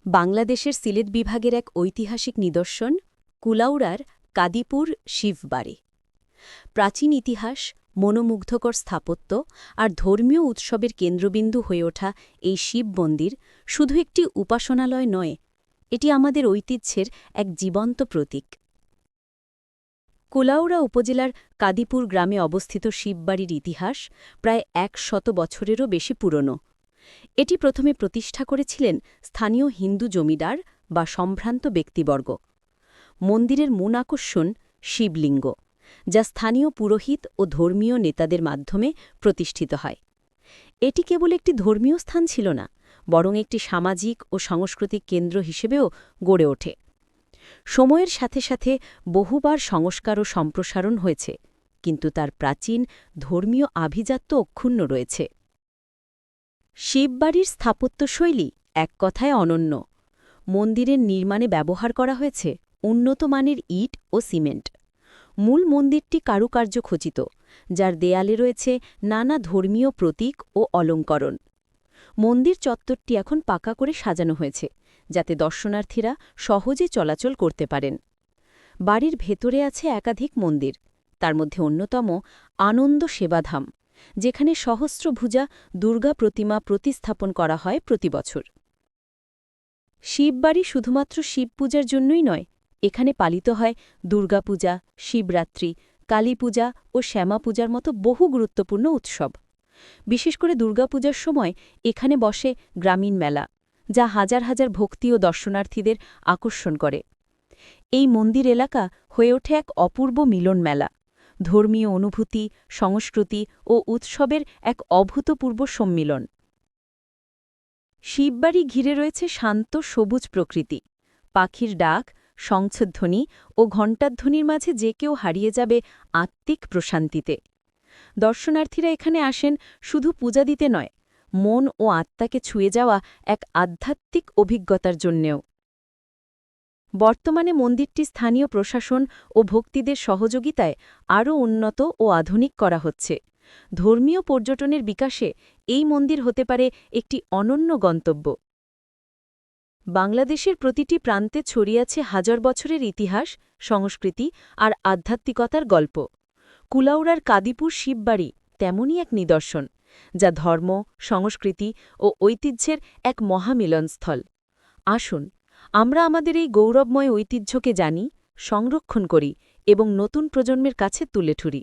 বাংলাদেশের সিলেট বিভাগের এক ঐতিহাসিক নিদর্শন কুলাউড়ার কাদিপুর শিববাড়ি। প্রাচীন ইতিহাস, মনোমুগ্ধকর স্থাপত্য আর ধর্মীয় উৎসবের কেন্দ্রবিন্দু হয়ে ওঠা এই শিব মন্দির শুধু একটি উপাসনালয় নয়, এটি আমাদের ঐতিহ্যের এক জীবন্ত প্রতীক। কুলাউড়া উপজেলার কাদিপুর গ্রামে অবস্থিত শিববাড়ির ইতিহাস প্রায় ১০০ বছরেরও বেশি পুরনো। এটি প্রথমে প্রতিষ্ঠা করেছিলেন স্থানীয় হিন্দু জমিদার বা সম্ভ্রান্ত ব্যক্তিবর্গ। মন্দিরের মূল আকর্ষণ শিবলিঙ্গ, যা স্থানীয় পুরোহিত ও ধর্মীয় নেতাদের মাধ্যমে প্রতিষ্ঠিত হয়। এটি কেবল একটি ধর্মীয় স্থান ছিল না, বরং একটি সামাজিক ও সাংস্কৃতিক কেন্দ্র হিসেবেও গড়ে ওঠে। সময়ের সাথে সাথে বহুবার সংস্কার ও সম্প্রসারণ হয়েছে, কিন্তু তার প্রাচীন ধর্মীয় আভিজাত্য অক্ষুণ্ণ রয়েছে। শিববাড়ির স্থাপত্যশৈলী এক কথায় অনন্য। মন্দিরের নির্মাণে ব্যবহার করা হয়েছে উন্নত মানের ইট ও সিমেন্ট। মূল মন্দিরটি কারুকার্য খচিত, যার দেয়ালে রয়েছে নানা ধর্মীয় প্রতীক ও অলঙ্করণ। মন্দির চত্বরটি এখন পাকা করে সাজানো হয়েছে, যাতে দর্শনার্থীরা সহজে চলাচল করতে পারেন। বাড়ির ভেতরে আছে একাধিক মন্দির, তার মধ্যে অন্যতম আনন্দ সেবাধাম, যেখানে সহস্রভুজা দুর্গা প্রতিমা প্রতিস্থাপন করা হয় প্রতিবছর। শিববাড়ি শুধুমাত্র শিব পূজার জন্যই নয়, এখানে পালিত হয় দুর্গাপূজা, শিবরাত্রি, কালীপূজা ও শ্যামা পূজার মতো বহু গুরুত্বপূর্ণ উৎসব। বিশেষ করে দুর্গাপূজার সময় এখানে বসে গ্রামীণ মেলা, যা হাজার হাজার ভক্তি ও দর্শনার্থীদের আকর্ষণ করে। এই মন্দির এলাকা হয়ে ওঠে এক অপূর্ব মিলন মেলা, ধর্মীয় অনুভূতি, সংস্কৃতি ও উৎসবের এক অভূতপূর্ব সম্মিলন। শিববাড়ি ঘিরে রয়েছে শান্ত সবুজ প্রকৃতি। পাখির ডাক, শঙ্খধ্বনি ও ঘণ্টাধ্বনির মাঝে যে কেউ হারিয়ে যাবে আত্মিক প্রশান্তিতে। দর্শনার্থীরা এখানে আসেন শুধু পূজা দিতে নয়, মন ও আত্মাকে ছুঁয়ে যাওয়া এক আধ্যাত্মিক অভিজ্ঞতার জন্যেও। বর্তমানে মন্দিরটি স্থানীয় প্রশাসন ও ভক্তিদের সহযোগিতায় আরও উন্নত ও আধুনিক করা হচ্ছে। ধর্মীয় পর্যটনের বিকাশে এই মন্দির হতে পারে একটি অনন্য গন্তব্য। বাংলাদেশের প্রতিটি প্রান্তে ছড়িয়ে আছে হাজার বছরের ইতিহাস, সংস্কৃতি আর আধ্যাত্মিকতার গল্প। কুলাউড়ার কাদিপুর শিববাড়ি তেমনই এক নিদর্শন, যা ধর্ম, সংস্কৃতি ও ঐতিহ্যের এক মহামিলনস্থল। আসুন, আমরা আমাদের এই গৌরবময় ঐতিহ্যকে জানি, সংরক্ষণ করি এবং নতুন প্রজন্মের কাছে তুলে ধরি।